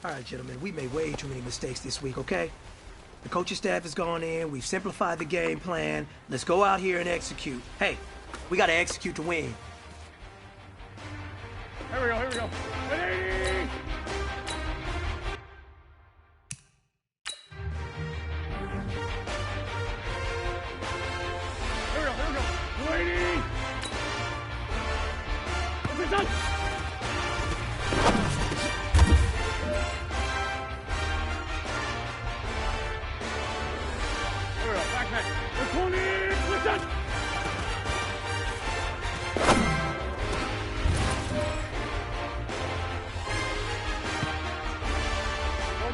All right, gentlemen, we made way too many mistakes this week, okay? The coaching staff has gone in, we've simplified the game plan. Let's go out here and execute. Hey, we gotta execute to win. Here we go, here we go. 180! Here we go, here we go. 280! This is done! Here we go, back, back. 220! Listen!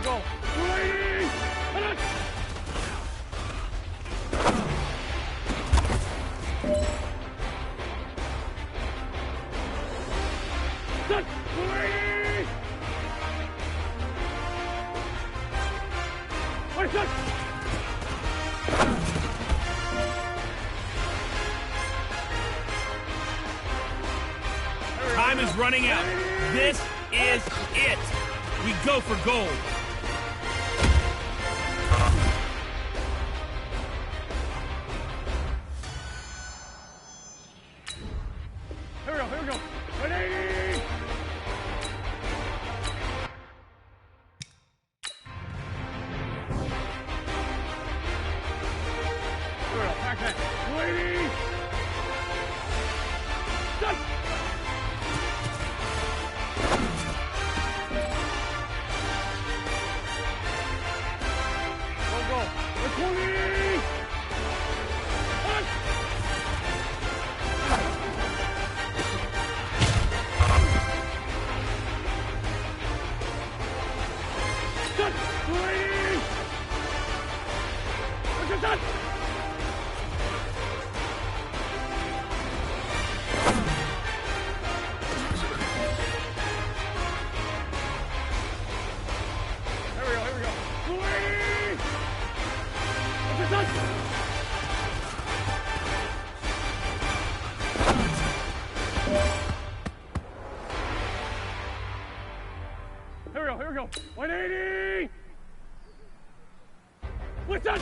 Go. 280! Hit it! Set! 280! Wait, set! Time is running out. This is it. We go for gold. Here we go, here we go. 180! Here we go, back, back. 280! Set! Go, go. 120! One! Set! 280! Look at that! Here we go, here we go. 280! Look at that! Here we go, here we go. 180! Listen!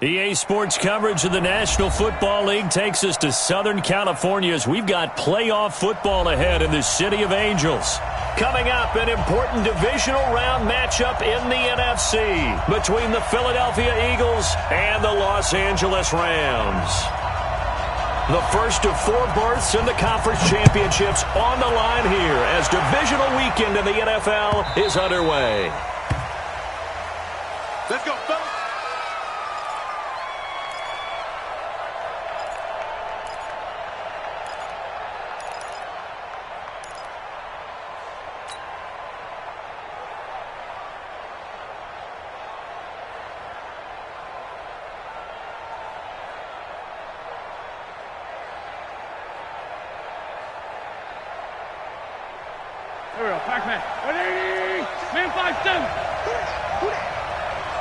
EA Sports coverage of the National Football League takes us to Southern California as we've got playoff football ahead in the City of Angels. Coming up, an important divisional round matchup in the NFC between the Philadelphia Eagles and the Los Angeles Rams. The first of 4 berths in the conference championships on the line here as divisional weekend in the NFL is underway. Let's go, fellas. Here we go, Pac-Man. 180! Man 5-7!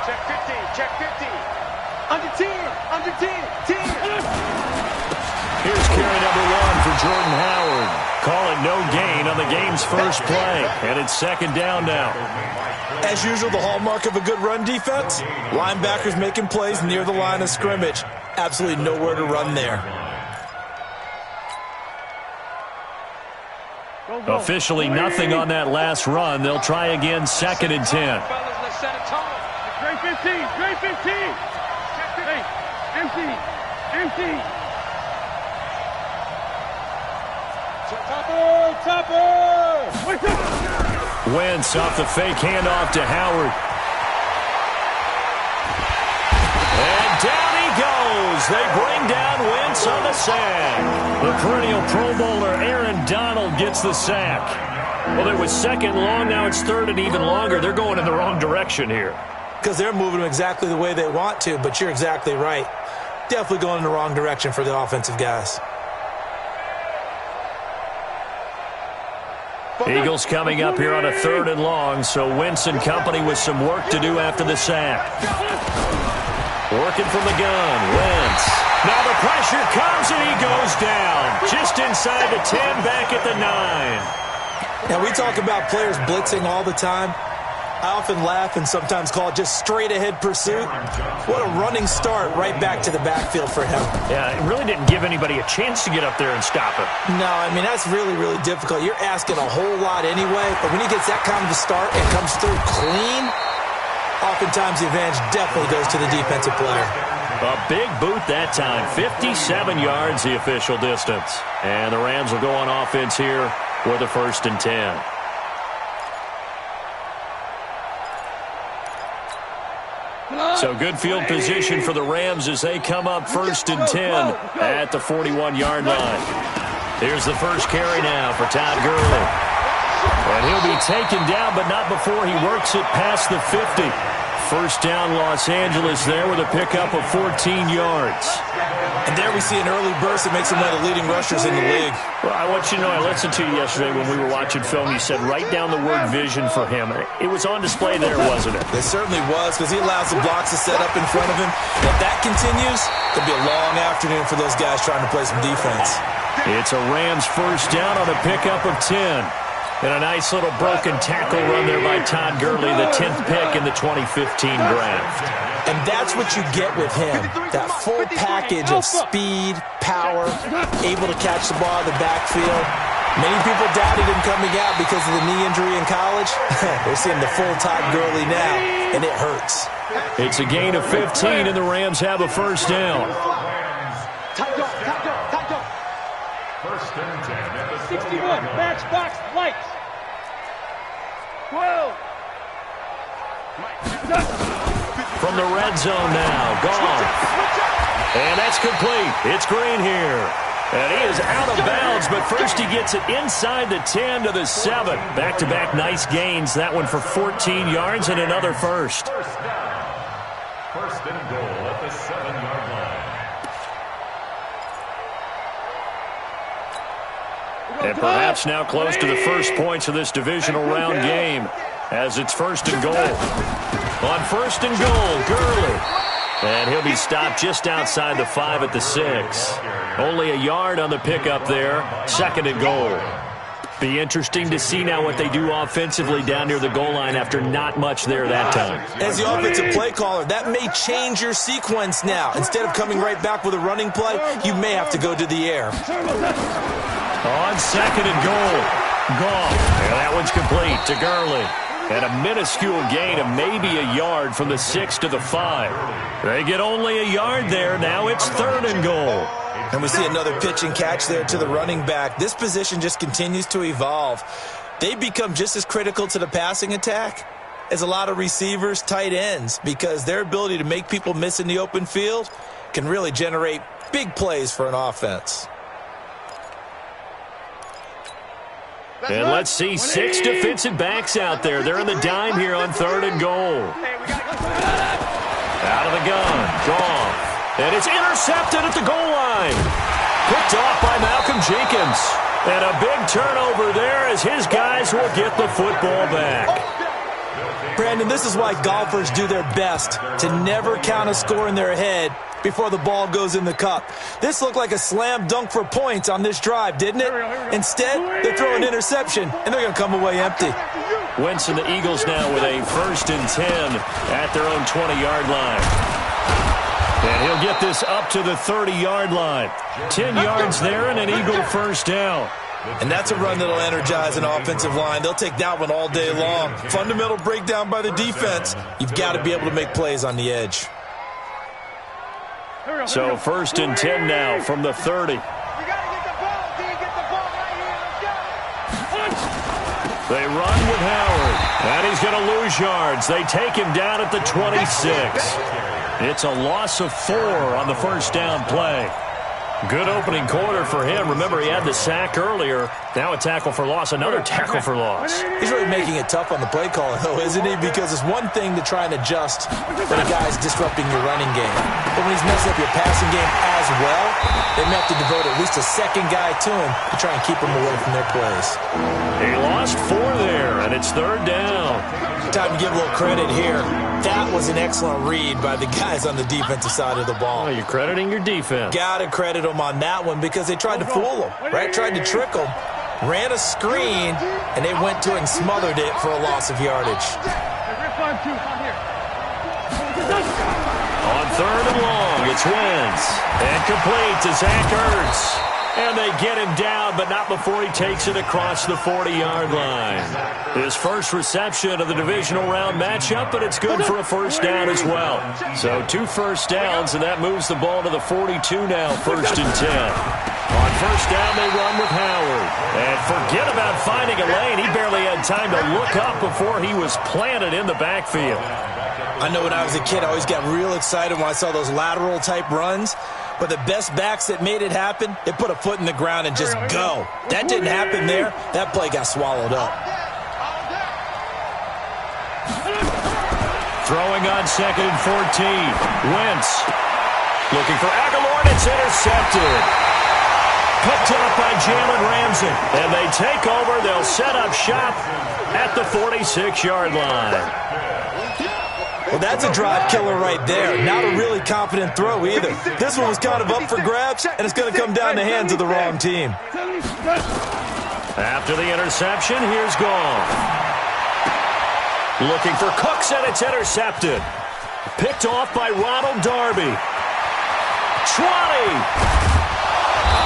Check 15, check 15. Under 10, under 10, 10. Here's carry number 1 for Jordan Howard. Call it no gain on the game's first play. And it's second down now. As usual, the hallmark of a good run defense, linebackers making plays near the line of scrimmage. Absolutely nowhere to run there. Officially nothing on that last run. They'll try again, second and 10. Great 15, great 15. Hey, empty, empty. Topper. Wentz off the fake handoff to Howard. And down he goes. They bring down Wentz on the sack. The perennial Pro Bowler Aaron Donald gets the sack. Well, it was second long. Now it's third and even longer. They're going in the wrong direction here. Because they're moving them exactly the way they want to, but you're exactly right. Definitely going in the wrong direction for the offensive guys. Eagles coming up here on a third and long, so Wentz and company with some work to do after the sack. Working from the gun, Wentz. Now the pressure comes and he goes down. Just inside the 10, back at the 9. Now we talk about players blitzing all the time. I often laugh and sometimes call it just straight-ahead pursuit. What a running start right back to the backfield for him. Yeah, it really didn't give anybody a chance to get up there and stop him. No, I mean, that's really, really difficult. You're asking a whole lot anyway, but when he gets that kind of a start and comes through clean, oftentimes the advantage definitely goes to the defensive player. A big boot that time. 57 yards the official distance. And the Rams will go on offense here with a first and 10. So good field position for the Rams as they come up first and 10 at the 41-yard line. Here's the first carry now for Todd Gurley. And he'll be taken down, but not before he works it past the 50. First down, Los Angeles there with a pickup of 14 yards. And there we see an early burst that makes him one of the leading rushers in the league. Well, I want you to know, I listened to you yesterday when we were watching film. You said write down the word vision for him. It was on display there, wasn't it? It certainly was, because he allows the blocks to set up in front of him. If that continues, it'll be a long afternoon for those guys trying to play some defense. It's a Rams first down on a pickup of 10. And a nice little broken tackle run there by Todd Gurley, the 10th pick in the 2015 draft. And that's what you get with him, that full package of speed, power, able to catch the ball in the backfield. Many people doubted him coming out because of the knee injury in college. We're seeing the full Todd Gurley now, and it hurts. It's a gain of 15, and the Rams have a first down. First and 10 at the 61. Matchbox lights. 12. From the red zone now, gone. And that's complete. It's Green here. And he is out of bounds, but first he gets it inside the 10 to the 7. Back-to-back nice gains. That one for 14 yards and another first. First and goal at the 7-yard line. And perhaps now close to the first points of this divisional round game as it's first and goal. On first and goal, Gurley. And he'll be stopped just outside the 5 at the 6. Only a yard on the pickup there. Second and goal. Be interesting to see now what they do offensively down near the goal line after not much there that time. As the offensive play caller, that may change your sequence now. Instead of coming right back with a running play, you may have to go to the air. On second and goal, Goff. And that one's complete to Gurley. And a minuscule gain of maybe a yard from the 6 to the 5. They get only a yard there. Now it's third and goal. And we see another pitch and catch there to the running back. This position just continues to evolve. They become just as critical to the passing attack as a lot of receivers, tight ends, because their ability to make people miss in the open field can really generate big plays for an offense. And let's see 6 defensive backs out there. They're in the dime here on third and goal. Out of the gun, Goff. And it's intercepted at the goal line. Picked off by Malcolm Jenkins. And a big turnover there as his guys will get the football back. Brandon, this is why golfers do their best to never count a score in their head before the ball goes in the cup. This looked like a slam dunk for points on this drive, didn't it? Instead, they throw an interception, and they're going to come away empty. Wentz and the Eagles now with a 1st and 10 at their own 20-yard line. And he'll get this up to the 30-yard line. 10 yards there and an Eagle first down. And that's a run that'll energize an offensive line. They'll take that one all day long. Fundamental breakdown by the defense. You've got to be able to make plays on the edge. So 1st and 10 now from the 30. They run with Howard. And he's going to lose yards. They take him down at the 26. It's a loss of 4 on the first down play. Good opening quarter for him. Remember, he had the sack earlier. Now a tackle for loss, another tackle for loss. He's really making it tough on the play caller, though, isn't he? Because it's one thing to try and adjust when a guy's disrupting your running game. But when he's messing up your passing game as well, they may have to devote at least a second guy to him to try and keep him away from their plays. He lost 4 there, and it's third down. Time to give a little credit here. That was an excellent read by the guys on the defensive side of the ball. Oh, you're crediting your defense. Got to credit them on that one because they tried to fool him, right? Tried to trick him. Ran a screen, and they went to it and smothered it for a loss of yardage. On third and long, it's Wentz. And complete to Zach Ertz. And they get him down, but not before he takes it across the 40-yard line. His first reception of the divisional round matchup, but it's good for a first down as well. So 2 first downs, and that moves the ball to the 42 now, 1st and 10. On first down, they run with Howard. And forget about finding a lane. He barely had time to look up before he was planted in the backfield. I know when I was a kid, I always got real excited when I saw those lateral-type runs. But the best backs that made it happen, they put a foot in the ground and just go. That didn't happen there. That play got swallowed up. Throwing on 2nd and 14. Wentz looking for Aguilar, and it's intercepted. Picked up by Jalen Ramsey. And they take over. They'll set up shop at the 46-yard line. Well, that's a drive killer right there. Not a really confident throw either. This one was kind of up for grabs, and it's going to come down the hands of the wrong team. After the interception, here's Goff. Looking for Cooks, and it's intercepted. Picked off by Ronald Darby. 20.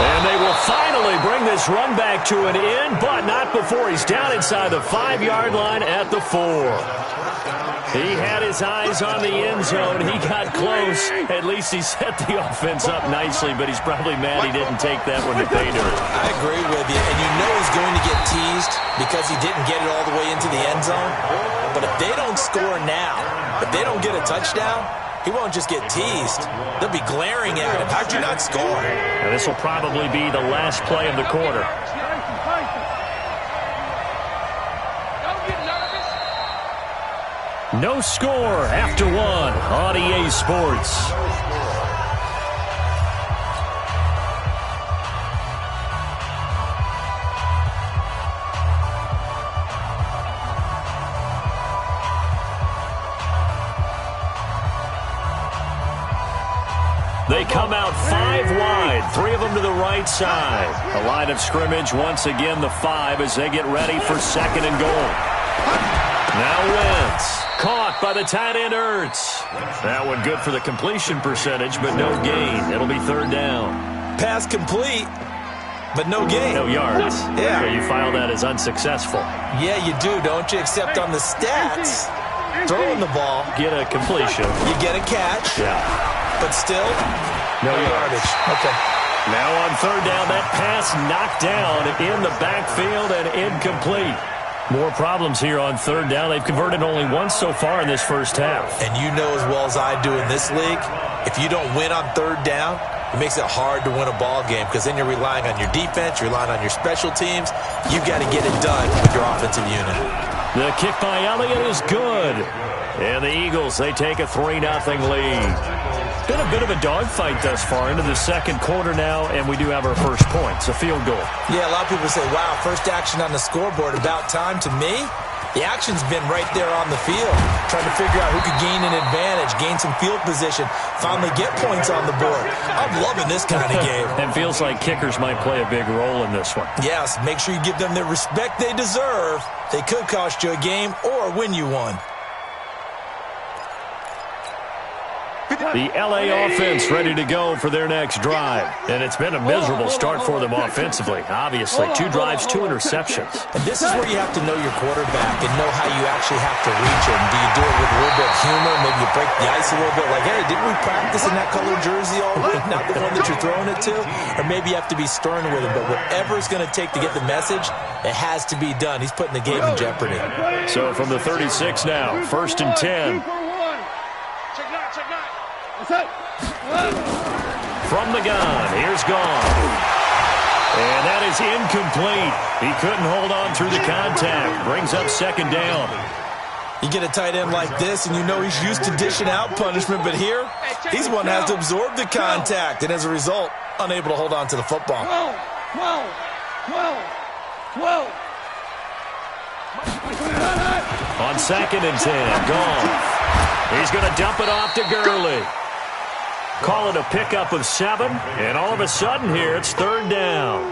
And they will finally bring this run back to an end, but not before he's down inside the 5-yard line at the 4. He had his eyes on the end zone. He got close. At least he set the offense up nicely, but he's probably mad he didn't take that one to pay dirt. I agree with you, and you know he's going to get teased because he didn't get it all the way into the end zone. But if they don't score now, if they don't get a touchdown, he won't just get teased. They'll be glaring at him. How'd you not score? Now, this will probably be the last play of the quarter. No score after 1 on EA Sports. They come out 5 wide, 3 of them to the right side. A line of scrimmage, once again the 5 as they get ready for 2nd and goal. Now Wentz, caught by the tight end Ertz. That one good for the completion percentage, but no gain. It'll be 3rd down. Pass complete, but no gain. No yards. Yeah. So you file that as unsuccessful. Yeah, you do, don't you? Except on the stats, throwing the ball, Get a completion. you get a catch, Yeah. but still, no yardage. Okay. Now on 3rd down, that pass knocked down in the backfield and incomplete. More problems here on 3rd down. They've converted only once so far in this first half. And you know as well as I do in this league, if you don't win on 3rd down, it makes it hard to win a ball game because then you're relying on your defense, you're relying on your special teams. You've got to get it done with your offensive unit. The kick by Elliott is good. And the Eagles, they take a 3-0 lead. Been a bit of a dogfight thus far into the 2nd quarter now, and we do have our first point. It's a field goal. Yeah, a lot of people say, wow, first action on the scoreboard, about time. To me, the action's been right there on the field, trying to figure out who could gain an advantage, gain some field position, finally get points on the board. I'm loving this kind of game. And feels like kickers might play a big role in this one. Yes, make sure you give them the respect they deserve. They could cost you a game or win you one. The L.A. offense ready to go for their next drive. And it's been a miserable start for them offensively. Obviously, 2 drives, 2 interceptions. And this is where you have to know your quarterback and know how you actually have to reach him. Do you do it with a little bit of humor? Maybe you break the ice a little bit like, hey, didn't we practice in that color jersey all week? Not the one that you're throwing it to? Or maybe you have to be stern with him. But whatever it's going to take to get the message, it has to be done. He's putting the game in jeopardy. So from the 36 now, 1st and 10. From the gun, here's Gone. And that is incomplete. He couldn't hold on through the contact. Brings up 2nd down. You get a tight end like this, and you know he's used to dishing out punishment, but here, he's one that has to absorb the contact, and as a result, unable to hold on to the football. 12. On 2nd and 10, Gone. He's going to dump it off to Gurley. Call it a pickup of 7, and all of a sudden here, it's 3rd down.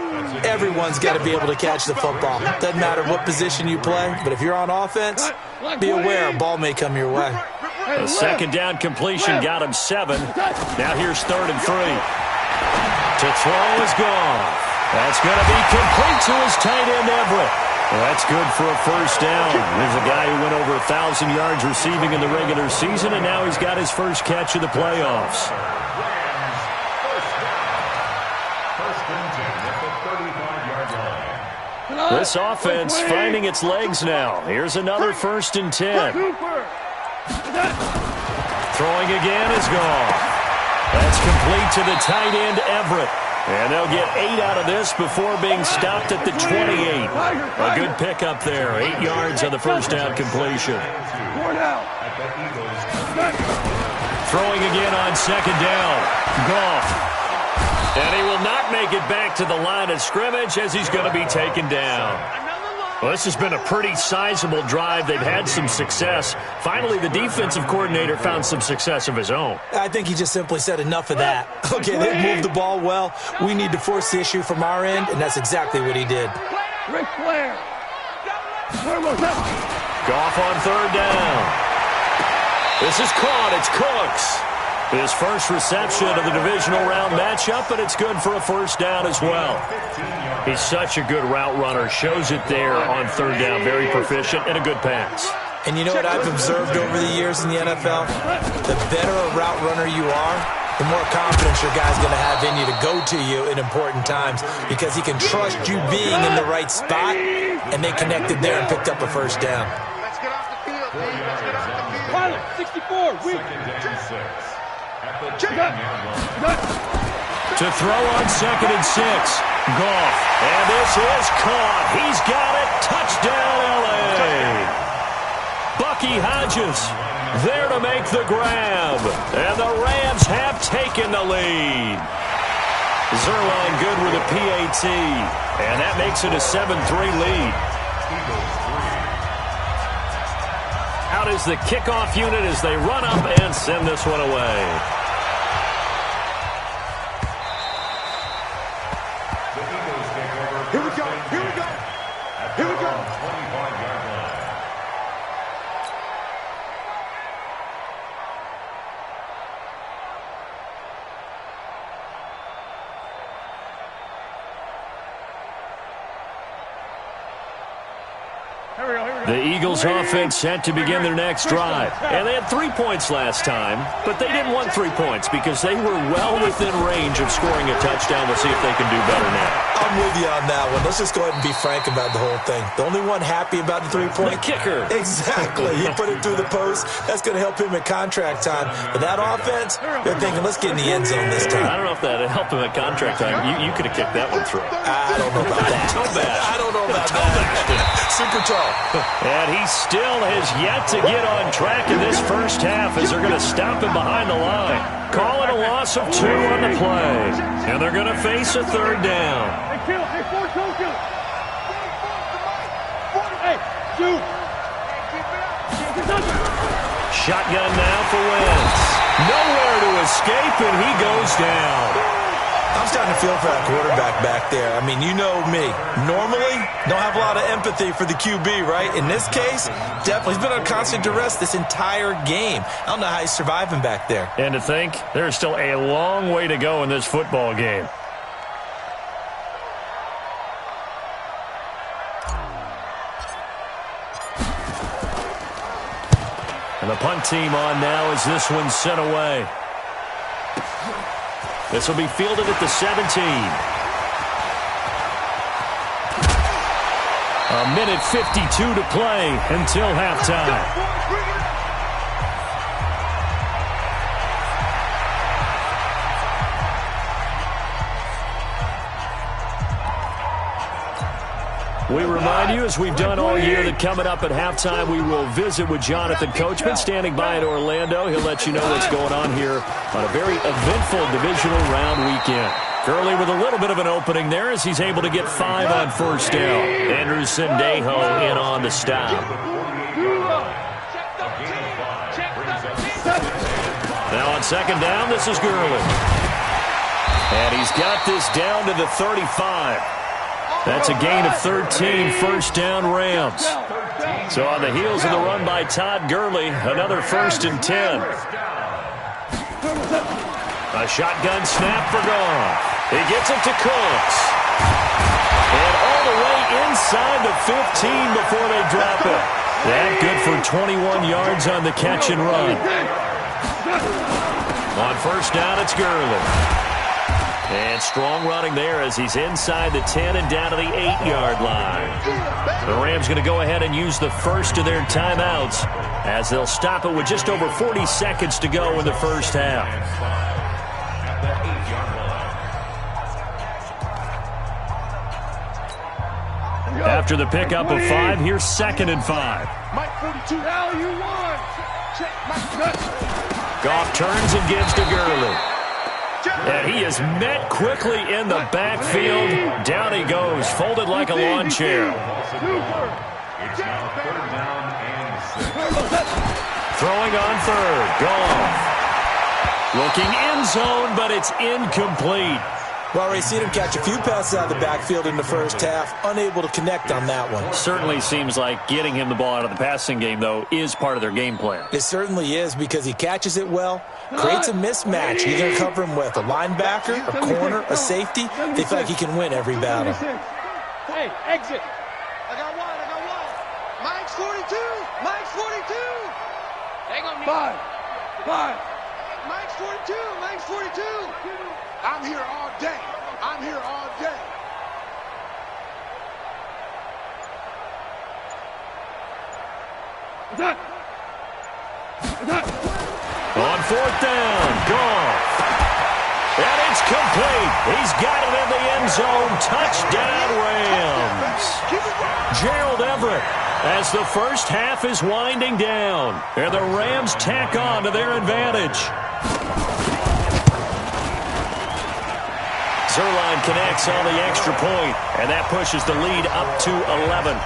Everyone's got to be able to catch the football. Doesn't matter what position you play, but if you're on offense, be aware a ball may come your way. A 2nd down completion got him 7. Now here's 3rd and 3. To throw is Gone. That's going to be complete to his tight end, Everett. Well, that's good for a 1st down. There's a guy who went over 1,000 yards receiving in the regular season, and now he's got his first catch of the playoffs. This offense finding its legs now. Here's another 1st and 10. Throwing again is Gone. That's complete to the tight end, Everett. And they'll get 8 out of this before being stopped at the 28. A good pickup there. 8 yards on the 1st down completion. Throwing again on 2nd down. Goff. And he will not make it back to the line of scrimmage as he's going to be taken down. Well, this has been a pretty sizable drive. They've had some success. Finally, the defensive coordinator found some success of his own. I think he just simply said enough of that. Okay, they've moved the ball well. We need to force the issue from our end, and that's exactly what he did. Ric Flair. Goff on 3rd down. This is caught. It's Cooks. His first reception of the divisional round matchup, but it's good for a 1st down as well. He's such a good route runner. Shows it there on 3rd down. Very proficient and a good pass. And you know what I've observed over the years in the NFL? The better a route runner you are, the more confidence your guy's going to have in you to go to you in important times because he can trust you being in the right spot, and they connected there and picked up a 1st down. Let's get off the field, please. Let's get off the field. Pilot, 64. To throw on 2nd and 6. Goff. And this is caught. He's got it. Touchdown, L.A. Bucky Hodges there to make the grab. And the Rams have taken the lead. Zuerlein good with a PAT. And that makes it a 7-3 lead. Out is the kickoff unit as they run up and send this one away. The Eagles offense set to begin their next drive. And they had 3 points last time, but they didn't want 3 points because they were well within range of scoring a touchdown. We'll see if they can do better now. I'm with you on that one. Let's just go ahead and be frank about the whole thing. The only one happy about the 3-point? The kicker. Exactly. He put it through the post. That's going to help him at contract time. But that offense, they're thinking, let's get in the end zone this time. I don't know if that helped him at contract time. You could have kicked that one through. I don't know about that. I don't know about that. Super tall. And he still has yet to get on track in this first half as they're going to stop him behind the line. Call it a loss of 2 on the play. And they're going to face a 3rd down. Hey, force those kill. Hey, shoot. Shotgun now for Wentz. Nowhere to escape, and he goes down. I'm starting to feel for that quarterback back there. I mean, you know me. Normally, don't have a lot of empathy for the QB, right? In this case, definitely. He's been on constant duress this entire game. I don't know how he's surviving back there. And to think, there's still a long way to go in this football game. And the punt team on now as this one's sent away. This will be fielded at the 17. A minute 52 to play until halftime. We remind you, as we've done all year, that coming up at halftime, we will visit with Jonathan Coachman standing by in Orlando. He'll let you know what's going on here on a very eventful divisional round weekend. Gurley with a little bit of an opening there as he's able to get 5 on first down. Andrew Sendejo in on the stop. Now on second down, this is Gurley. And he's got this down to the 35. That's a gain of 13, first down Rams. So on the heels of the run by Todd Gurley, another 1st and 10. A shotgun snap for Goff. He gets it to Cooks. And all the way inside the 15 before they drop it. That good for 21 yards on the catch and run. On first down, it's Gurley. And strong running there as he's inside the 10 and down to the 8-yard line. The Rams going to go ahead and use the first of their timeouts as they'll stop it with just over 40 seconds to go in the first half. After the pickup of 5, here's 2nd and 5. Mike 42, how you won? Check my Goff turns and gives to Gurley. And he is met quickly in the backfield. Down he goes, folded like a lawn chair. Throwing on 3rd, Goff. Looking end zone, but it's incomplete. Well, Ray, seen him catch a few passes out of the backfield in the first half, unable to connect on that one. Certainly seems like getting him the ball out of the passing game, though, is part of their game plan. It certainly is because he catches it well, creates a mismatch. You're going to cover him with a linebacker, a corner, a safety. They feel like he can win every battle. Hey, exit. I got one. Mike's 42. Mike's 42. Hang on. 5. Mike's 42. Mike's 42. I'm here all day. I'm here all day. On 4th down, Goff. And it's complete. He's got it in the end zone. Touchdown, Rams. Gerald Everett as the first half is winding down. And the Rams tack on to their advantage. Zuerlein connects on the extra point, and that pushes the lead up to 11.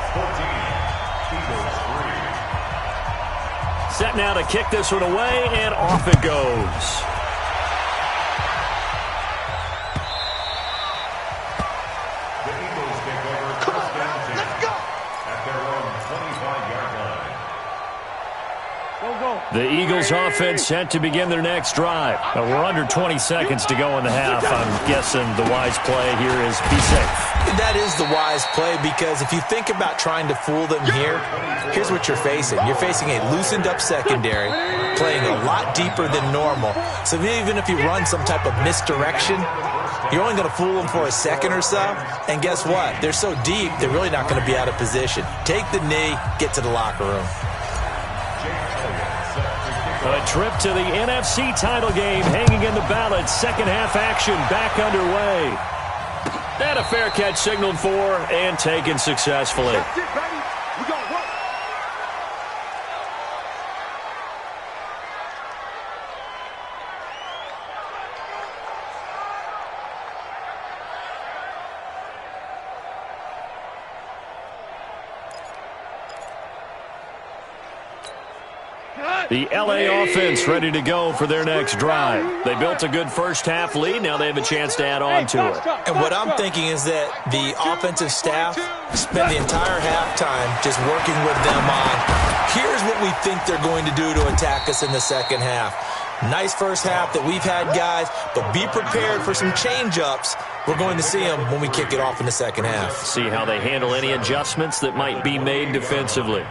Set now to kick this one away, and off it goes. Come on, now, let's go. At their own 25-yard line. Go. The Eagles offense set to begin their next drive. We're under 20 seconds to go in the half. I'm guessing the wise play here is be safe. And that is the wise play, because if you think about trying to fool them here, here's what you're facing. You're facing a loosened-up secondary, playing a lot deeper than normal. So even if you run some type of misdirection, you're only going to fool them for a second or so. And guess what? They're so deep, they're really not going to be out of position. Take the knee, get to the locker room. A trip to the NFC title game hanging in the balance. Second half action back underway. And a fair catch signaled for and taken successfully. That's it, baby. We gonna work. The LA offense ready to go for their next drive. They built a good first-half lead. Now they have a chance to add on to it. And what I'm thinking is that the offensive staff spent the entire halftime just working with them on, here's what we think they're going to do to attack us in the second half. Nice first half that we've had, guys, but be prepared for some change-ups. We're going to see them when we kick it off in the second half. See how they handle any adjustments that might be made defensively.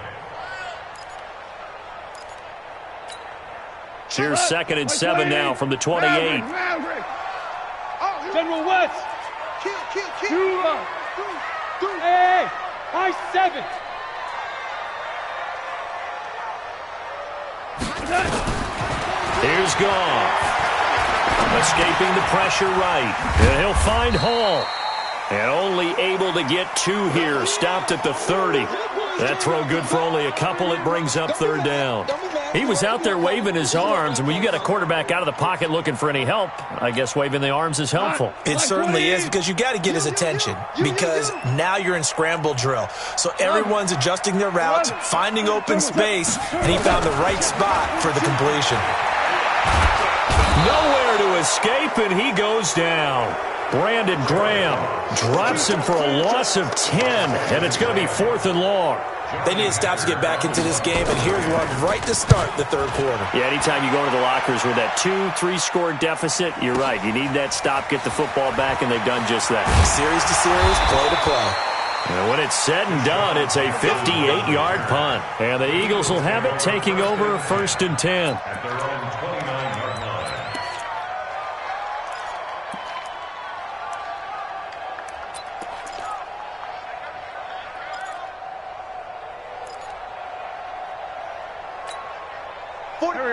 Here's 2nd and 7 now from the 28. General West. Kill. Hey, I-7. Here's Goff. Escaping the pressure right. And he'll find Hall. And only able to get 2 here. Stopped at the 30. That throw good for only a couple. It brings up 3rd down. He was out there waving his arms, and when you got a quarterback out of the pocket looking for any help, I guess waving the arms is helpful. It certainly is, because you got to get his attention, because now you're in scramble drill. So everyone's adjusting their routes, finding open space, and he found the right spot for the completion. Nowhere to escape, and he goes down. Brandon Graham drops him for a loss of 10, and it's going to be 4th and long. They need to stop to get back into this game, and here's one right to start the third quarter. Yeah, anytime you go into the lockers with that 2-3 score deficit, you're right. You need that stop, get the football back, and they've done just that. Series to series, play to play. And when it's said and done, it's a 58-yard punt. And the Eagles will have it, taking over 1st and 10.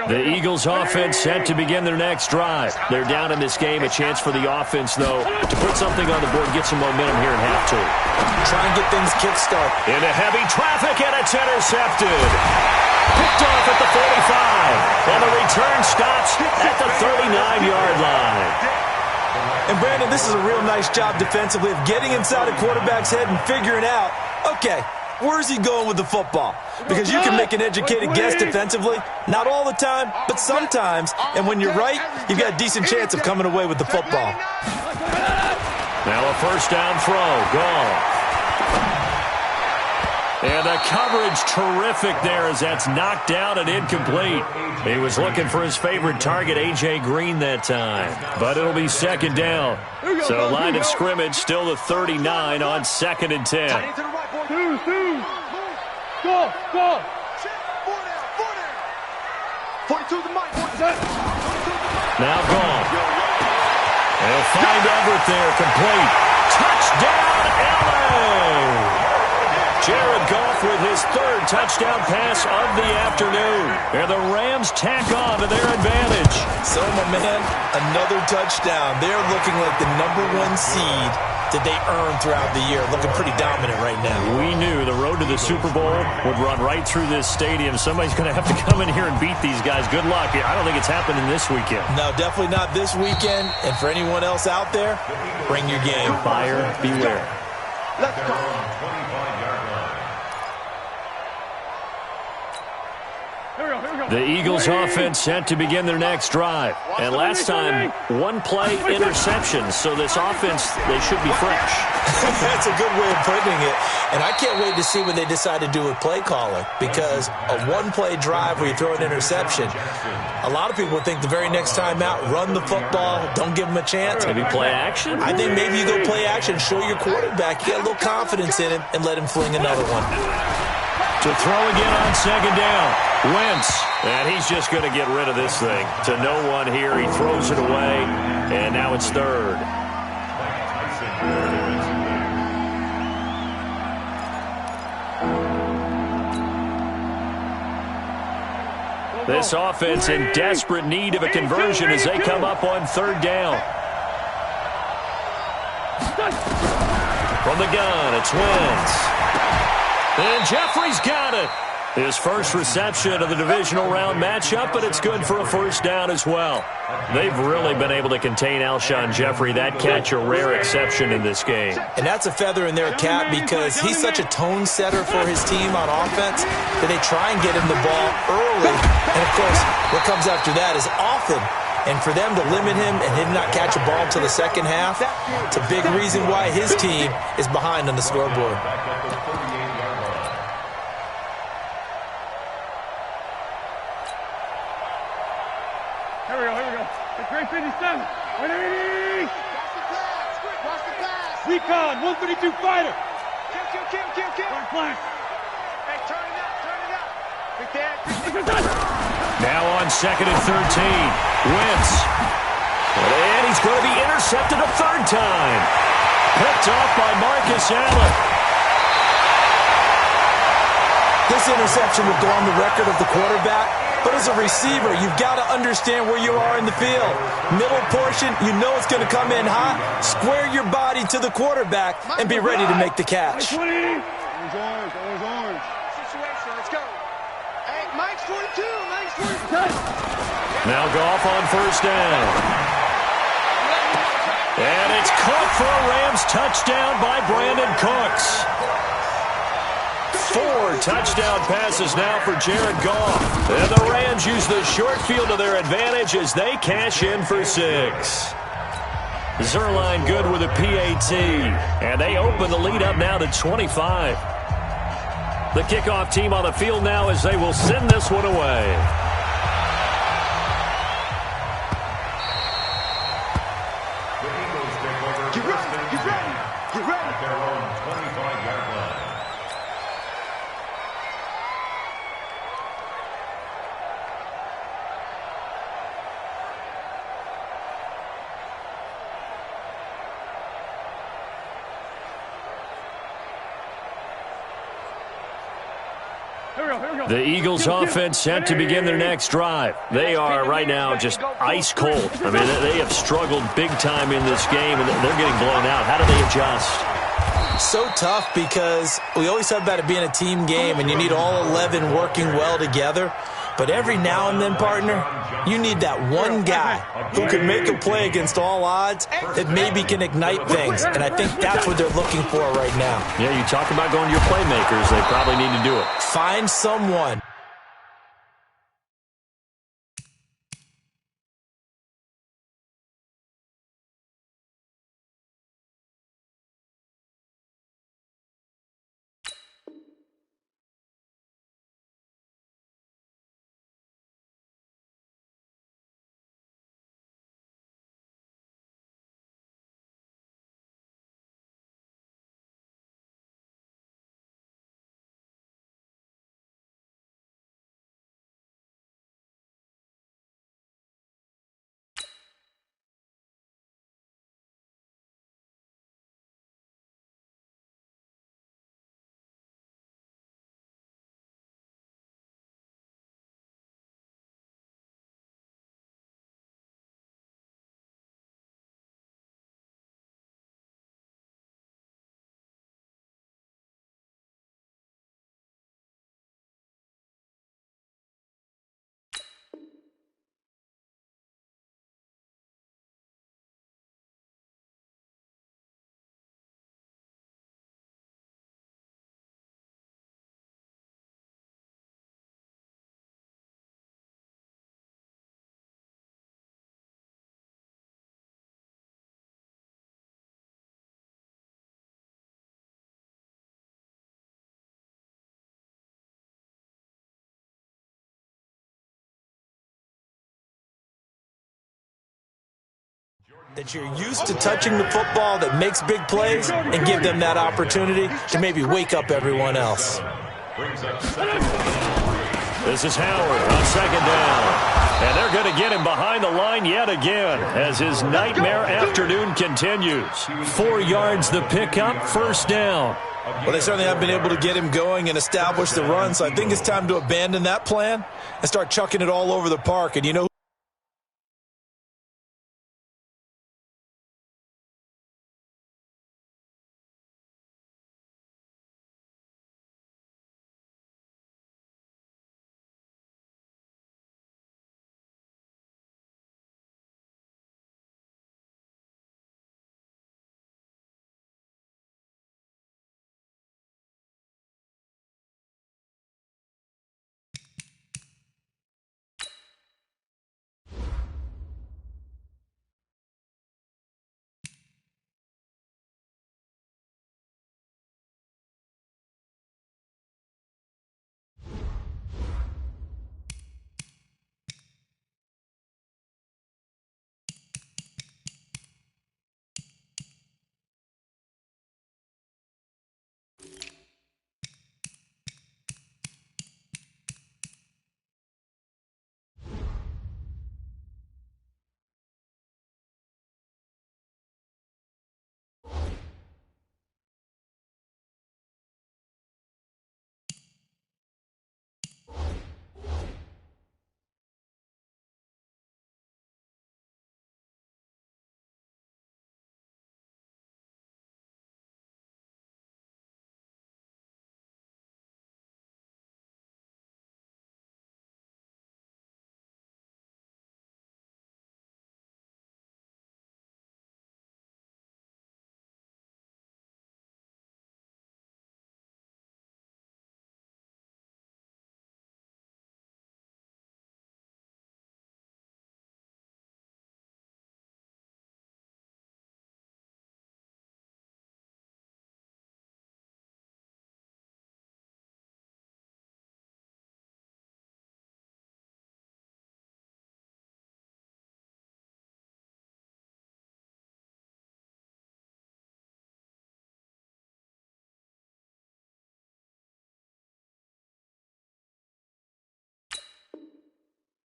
The Eagles offense set to begin their next drive. They're down in this game. A chance for the offense, though, to put something on the board, get some momentum here in half 2. Try and get things kick-start. Into heavy traffic, and it's intercepted. Picked off at the 45. And the return stops at the 39-yard line. And, Brandon, this is a real nice job defensively of getting inside a quarterback's head and figuring out, okay, where's he going with the football? Because you can make an educated guess defensively. Not all the time, but sometimes. And when you're right, you've got a decent chance of coming away with the football. Now a 1st down throw. Gone. And the coverage terrific there as that's knocked down and incomplete. He was looking for his favorite target, A.J. Green, that time. But it'll be 2nd down. So line of scrimmage still the 39 on 2nd and 10. Go. 42 the mic. Now gone. They'll find Everett there, complete. Touchdown, LA! Jared Goff with his 3rd touchdown pass of the afternoon. And the Rams tack on to their advantage. So, my man, another touchdown. They're looking like the #1 seed that they earned throughout the year. Looking pretty dominant right now. We knew the road to the Super Bowl would run right through this stadium. Somebody's going to have to come in here and beat these guys. Good luck. I don't think it's happening this weekend. No, definitely not this weekend. And for anyone else out there, bring your game. Buyer beware. Let's go. Here we go. The Eagles offense set to begin their next drive. And last time, one play interception. So this offense, they should be fresh. That's a good way of putting it. And I can't wait to see what they decide to do with play calling, because a one-play drive where you throw an interception, a lot of people think the very next time out, run the football, don't give them a chance. Maybe play action? I think maybe you go play action, show your quarterback, you get a little confidence in him, and let him fling another one. To throw again on second down. Wentz. And he's just going to get rid of this thing. To no one here. He throws it away. And now it's third. This offense in desperate need of a conversion as they come up on third down. From the gun, it's Wentz. And Jeffrey's got it. His first reception of the divisional round matchup, but it's good for a first down as well. They've really been able to contain Alshon Jeffrey. That catch a rare exception in this game. And that's a feather in their cap because he's such a tone setter for his team on offense that they try and get him the ball early. And, of course, what comes after that is often. And for them to limit him and him not catch a ball until the second half, it's a big reason why his team is behind on the scoreboard. Here we go. The great 57. 180. Watch the pass. Recon, 132 fighter. Kill. Flank. Hey, turn it up. Big Dan. Now on second and 13. Wentz. And he's going to be intercepted a third time. Picked off by Marcus Allen. This interception will go on the record of the quarterback, but as a receiver, you've got to understand where you are in the field. Middle portion, you know it's going to come in hot. Square your body to the quarterback and be ready to make the catch. Orange. Situation, let's go. Hey, Mike's 42. Now Goff on first down. And it's caught for a Rams touchdown by Brandon Cooks. 4 touchdown passes now for Jared Goff. And the Rams use the short field to their advantage as they cash in for 6. Zerline good with a PAT. And they open the lead up now to 25. The kickoff team on the field now as they will send this one away. Get ready. Their own 25-yard line. Here we go. The Eagles offense set to begin their next drive. They are right now just ice cold. I mean, they have struggled big time in this game, and they're getting blown out. How do they adjust? So tough because we always talk about it being a team game and you need all 11 working well together. But every now and then, partner, you need that one guy who can make a play against all odds that maybe can ignite things. And I think that's what they're looking for right now. Yeah, you talk about going to your playmakers. They probably need to do it. Find someone That you're used to touching the football that makes big plays and give them that opportunity to maybe wake up everyone else. This is Howard on second down. And they're going to get him behind the line yet again as his nightmare afternoon continues. 4 yards the pickup, first down. Well, they certainly haven't been able to get him going and establish the run, so I think it's time to abandon that plan and start chucking it all over the park. And you know,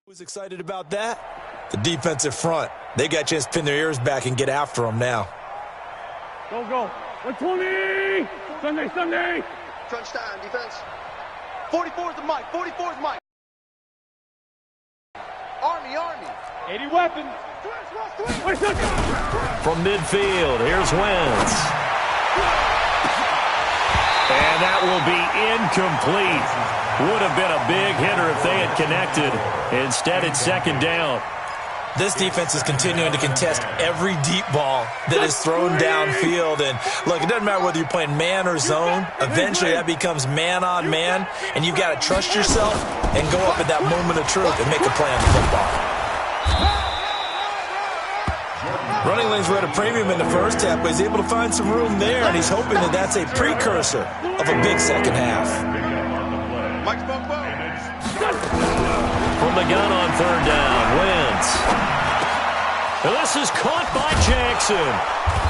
who's excited about that? The defensive front. They got a chance to pin their ears back and get after them now. Go, go. 120! Sunday! Crunch time, defense. 44 is the mic. 44 is Mike. Army. 80 weapons. From midfield, here's Wentz. And that will be incomplete. Would have been a big hitter if they had connected. Instead, it's second down. This defense is continuing to contest every deep ball that is thrown downfield. And, look, it doesn't matter whether you're playing man or zone. Eventually, that becomes man on man. And you've got to trust yourself and go up at that moment of truth and make a play on the football. Running lanes were at a premium in the first half, but he's able to find some room there, and he's hoping that that's a precursor of a big second half. Mike's bump. From the gun on third down, Wentz. And this is caught by Jackson.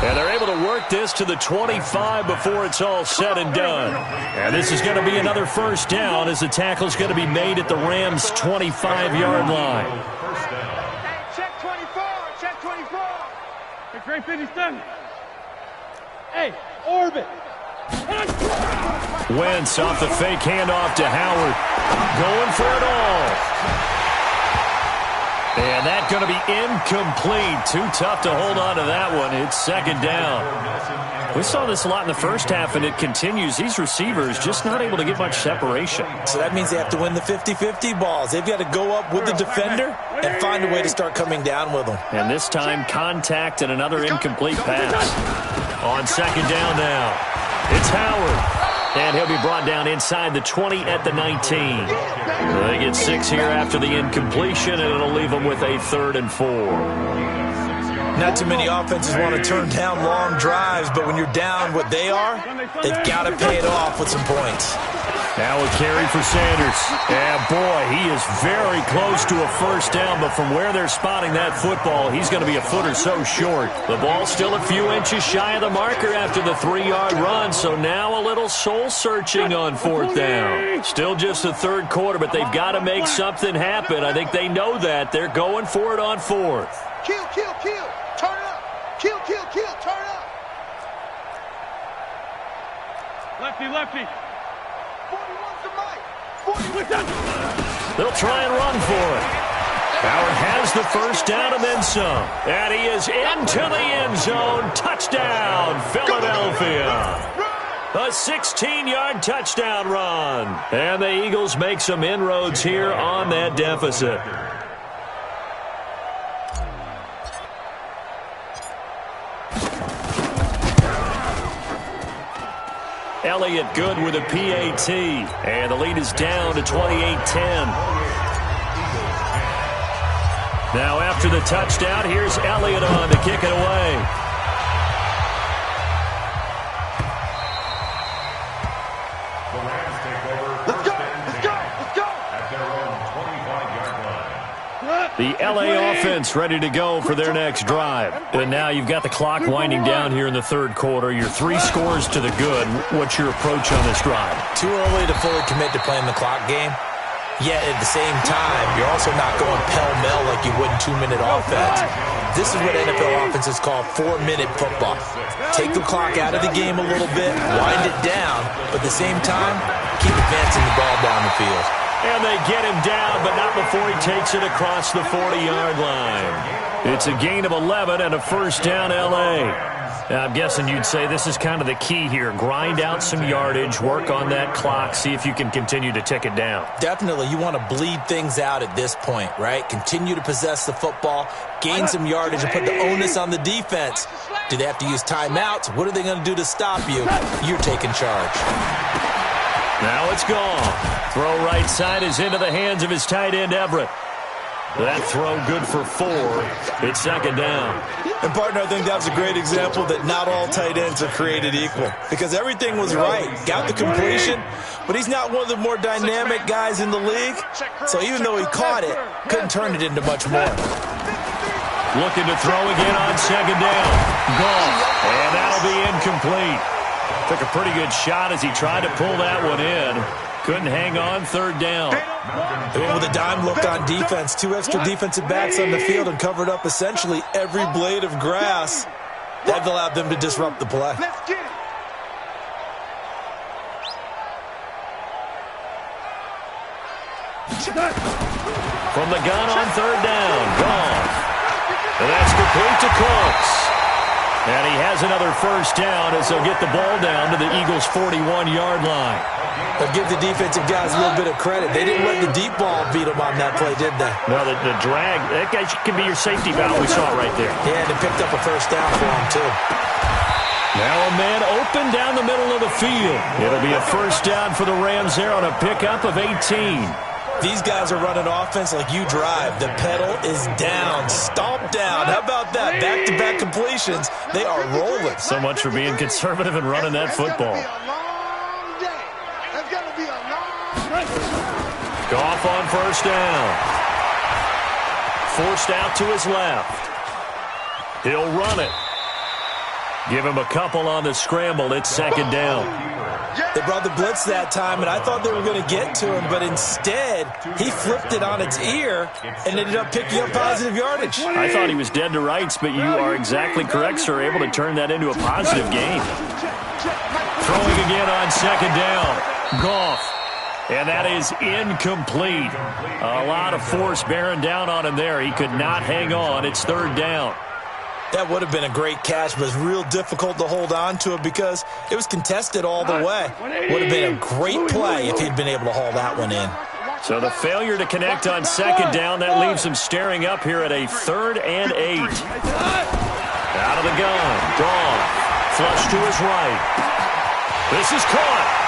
And they're able to work this to the 25 before it's all said and done. And this is going to be another first down as the tackle's going to be made at the Rams' 25-yard line. Check 24. Check 24. It's right 57. Hey, orbit. Wentz off the fake handoff to Howard. Going for it all. And that's going to be incomplete. Too tough to hold on to that one. It's second down. We saw this a lot in the first half, and it continues. These receivers just not able to get much separation. So that means they have to win the 50-50 balls. They've got to go up with the defender and find a way to start coming down with them. And this time, contact and another incomplete pass. On second down now, it's Howard. And he'll be brought down inside the 20 at the 19. They get 6 here after the incompletion, and it'll leave them with a 3rd and 4. Not too many offenses want to turn down long drives, but when you're down what they are, they've got to pay it off with some points. Now a carry for Sanders. And boy, he is very close to a first down, but from where they're spotting that football, he's going to be a foot or so short. The ball's still a few inches shy of the marker after the 3-yard run, so now a little soul-searching on fourth down. Still just the third quarter, but they've got to make something happen. I think they know that. They're going for it on fourth. Kill, kill, kill. Turn up. Kill, kill, kill. Turn up. Lefty, lefty. 41's the mic. 41's They'll try and run for it. Howard has the first down and then some. And he is into the end zone. Touchdown, Philadelphia. A 16-yard touchdown run. And the Eagles make some inroads here on that deficit. Elliott good with a PAT. And the lead is down to 28-10. Now after the touchdown, here's Elliott on to kick it away. The LA offense ready to go for their next drive. And now you've got the clock winding down here in the third quarter. You're 3 scores to the good. What's your approach on this drive? Too early to fully commit to playing the clock game. Yet at the same time, you're also not going pell-mell like you would in 2-minute offense. This is what NFL offenses call 4-minute football. Take the clock out of the game a little bit, wind it down, but at the same time, keep advancing the ball down the field. And they get him down, but not before he takes it across the 40-yard line. It's a gain of 11 and a first down, L.A. Now, I'm guessing you'd say this is kind of the key here. Grind out some yardage, work on that clock, see if you can continue to tick it down. Definitely. You want to bleed things out at this point, right? Continue to possess the football, gain some yardage, and put the onus on the defense. Do they have to use timeouts? What are they going to do to stop you? You're taking charge. Now it's gone. Throw right side is into the hands of his tight end, Everett. That throw good for 4. It's second down. And, partner, I think that was a great example that not all tight ends are created equal. Because everything was right. Got the completion, but he's not one of the more dynamic guys in the league. So even though he caught it, couldn't turn it into much more. Looking to throw again on second down. Gone. And that'll be incomplete. Took a pretty good shot as he tried to pull that one in. Couldn't hang on third down. They went with a dime look on defense. 2 extra defensive backs on the field and covered up essentially every blade of grass. That allowed them to disrupt the play. Let's get it. From the gun on third down. Gone. And that's complete to Cooks. And he has another first down as they'll get the ball down to the Eagles' 41-yard line. They'll give the defensive guys a little bit of credit. They didn't let the deep ball beat them on that play, did they? No, the drag, that guy can be your safety valve. We saw it right there. Yeah, and they picked up a first down for him, too. Now a man open down the middle of the field. It'll be a first down for the Rams there on a pickup of 18. These guys are running offense like you drive. The pedal is down, stomp down. How about that? Back-to-back completions. They are rolling. So much for being conservative and running that football. Goff on first down. Forced out to his left. He'll run it. Give him a couple on the scramble. It's second down. They brought the blitz that time, and I thought they were going to get to him, but instead, he flipped it on its ear and ended up picking up positive yardage. I thought he was dead to rights, but you are exactly correct, sir. Able to turn that into a positive gain. Throwing again on second down. Goff. And that is incomplete. A lot of force bearing down on him there. He could not hang on. It's third down. That would have been a great catch, but it's real difficult to hold on to it because it was contested all the way. Would have been a great play if he'd been able to haul that one in. So the failure to connect on second down, that leaves him staring up here at a 3rd and 8. Out of the gun. Goff. Flush to his right. This is caught.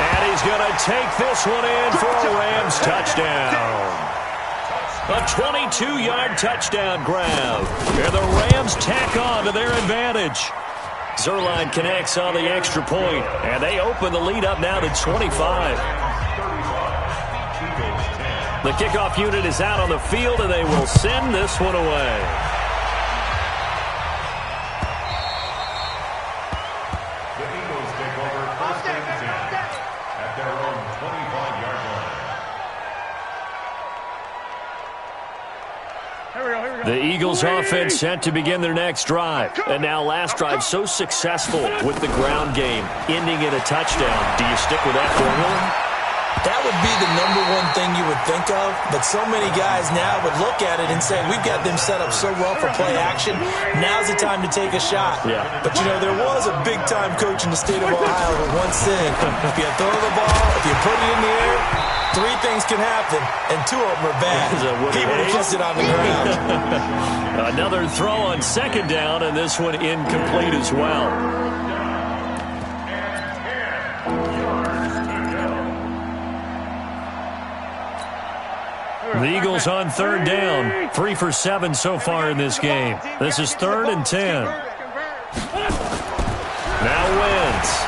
And he's going to take this one in for a Rams touchdown. A 22-yard touchdown grab. And the Rams tack on to their advantage. Zuerlein connects on the extra point, and they open the lead up now to 25. The kickoff unit is out on the field, and they will send this one away. The Eagles take over first and 10 at their own 25-yard line. Here we go. The Eagles offense set to begin their next drive. And now last drive so successful with the ground game, ending in a touchdown. Do you stick with that formula? That would be the number one thing you would think of, but so many guys now would look at it and say, we've got them set up so well for play action, now's the time to take a shot. Yeah. But, you know, there was a big-time coach in the state of Ohio who once said, if you throw the ball, if you put it in the air, 3 things can happen, and 2 of them are bad. He would have kept it on the ground. Another throw on second down, and this one incomplete as well. The Eagles on third down. 3 for 7 so far in this game. This is 3rd and 10. Now Wentz.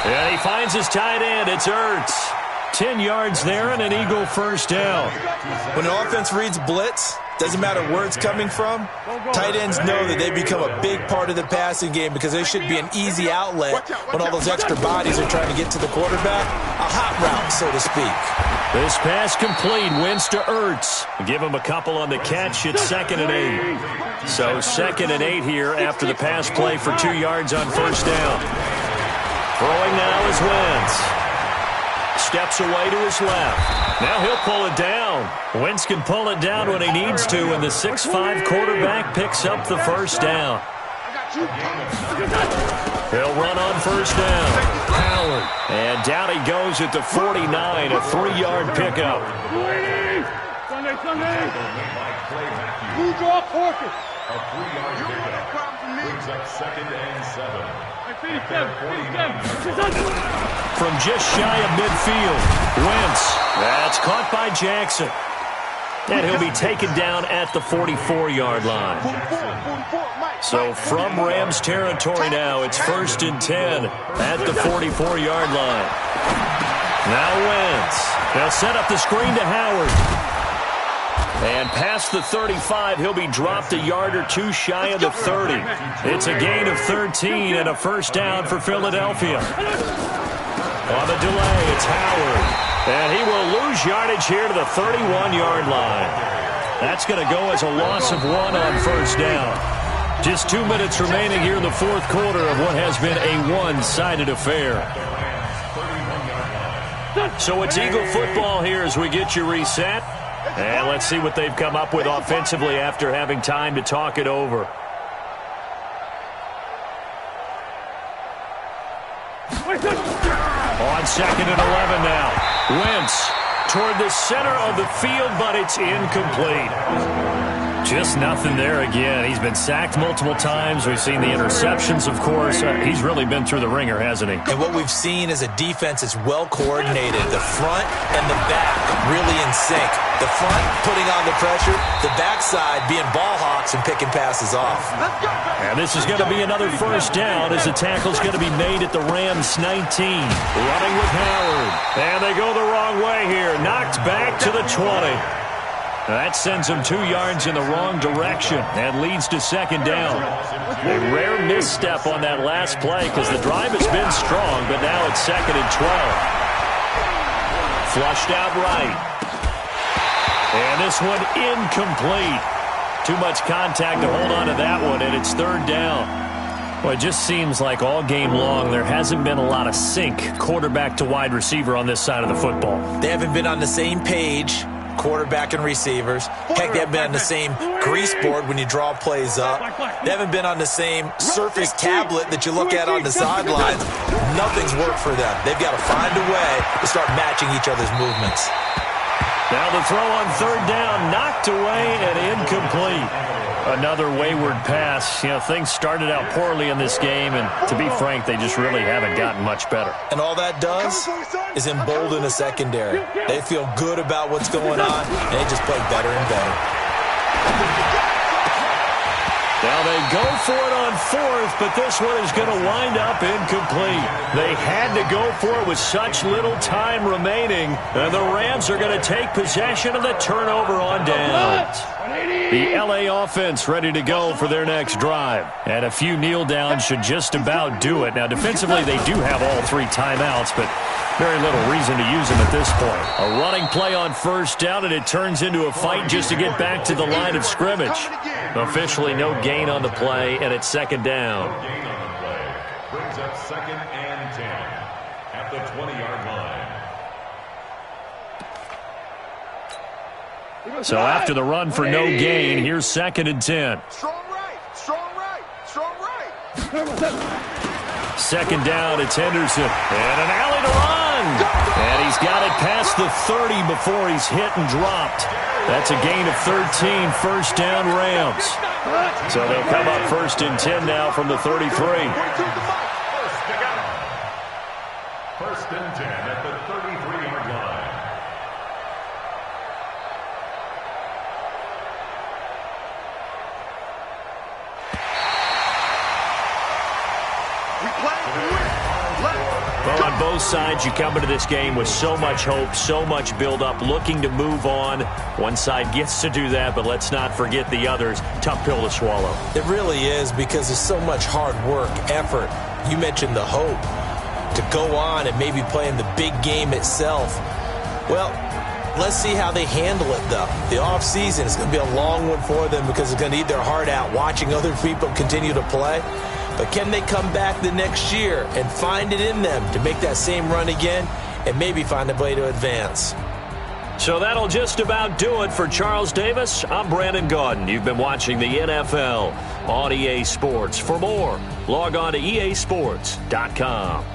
And he finds his tight end. It's Ertz. 10 yards there and an Eagle first down. When an offense reads blitz, doesn't matter where it's coming from, tight ends know that they become a big part of the passing game because they should be an easy outlet when all those extra bodies are trying to get to the quarterback. A hot route, so to speak. This pass complete. Wentz to Ertz. Give him a couple on the catch. It's 2nd and 8. So 2nd and 8 here after the pass play for 2 yards on first down. Throwing now is Wentz. Steps away to his left. Now he'll pull it down. Wentz can pull it down when he needs to, and the 6'5" quarterback picks up the first down. He'll run on first down. Howard. And down he goes at the 49, a 3-yard pickup. Sunday. Who draw Porter? A 3-yard pickup brings up 2nd and 7. From just shy of midfield, Wentz. That's caught by Jackson. And he'll be taken down at the 44-yard line. So from Rams territory now, it's 1st and 10 at the 44-yard line. Now Wentz. They'll set up the screen to Howard. And past the 35, he'll be dropped a yard or 2 shy of the 30. It's a gain of 13 and a first down for Philadelphia. On the delay, it's Howard. And he will lose yardage here to the 31-yard line. That's going to go as a loss of 1 on first down. Just 2 minutes remaining here in the 4th quarter of what has been a one-sided affair. So it's Eagle football here as we get you reset. And let's see what they've come up with offensively after having time to talk it over. On 2nd and 11 now. Wentz toward the center of the field, but it's incomplete. Just nothing there again. He's been sacked multiple times. We've seen the interceptions, of course. He's really been through the ringer, hasn't he? And what we've seen is a defense that's well coordinated. The front and the back really in sync. The front putting on the pressure, the backside being ball hawks and picking passes off. And this is going to be another first down as the tackle's going to be made at the Rams 19. Running with Howard. And they go the wrong way here. Knocked back to the 20. That sends him 2 yards in the wrong direction and leads to 2nd down. A rare misstep on that last play because the drive has been strong, but now it's 2nd and 12. Flushed out right. And this one incomplete. Too much contact to hold on to that one, and it's 3rd down. Well, it just seems like all game long there hasn't been a lot of sync quarterback to wide receiver on this side of the football. They haven't been on the same page, quarterback and receivers. Heck, they haven't been on the same grease board when you draw plays up. They haven't been on the same Surface tablet that you look at on the sidelines. Nothing's worked for them. They've got to find a way to start matching each other's movements. Now the throw on 3rd down, knocked away and incomplete. Another wayward pass. You know, things started out poorly in this game, and to be frank, they just really haven't gotten much better. And all that does is embolden the secondary. They feel good about what's going on, and they just play better and better. Now they go for it on fourth, but this one is going to wind up incomplete. They had to go for it with such little time remaining, and the Rams are going to take possession of the turnover on downs. The LA offense ready to go for their next drive, and a few kneel downs should just about do it. Now defensively they do have all 3 timeouts, but very little reason to use them at this point. A running play on first down, and it turns into a fight just to get back to the line of scrimmage. Officially no gain on the play, and it's second down. No gain on the play. Brings up 2nd and 10 at the 20-yard line. So after the run for no gain, here's 2nd and 10. Strong right, strong right, strong right. Second down, it's Henderson. And an alley to run. And he's got it past the 30 before he's hit and dropped. That's a gain of 13, first down Rams. So they'll come up 1st and 10 now from the 33. First and 10 at the 33-yard line. We play to win. Well, on both sides, you come into this game with so much hope, so much build-up, looking to move on. One side gets to do that, but let's not forget the others. Tough pill to swallow. It really is, because there's so much hard work, effort. You mentioned the hope to go on and maybe play in the big game itself. Well, let's see how they handle it, though. The offseason is going to be a long one for them because they're going to eat their heart out watching other people continue to play. But can they come back the next year and find it in them to make that same run again and maybe find a way to advance? So that'll just about do it for Charles Davis. I'm Brandon Gaudin. You've been watching the NFL on EA Sports. For more, log on to easports.com.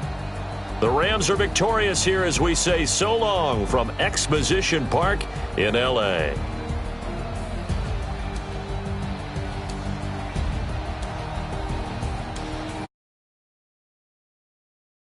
The Rams are victorious here as we say so long from Exposition Park in L.A.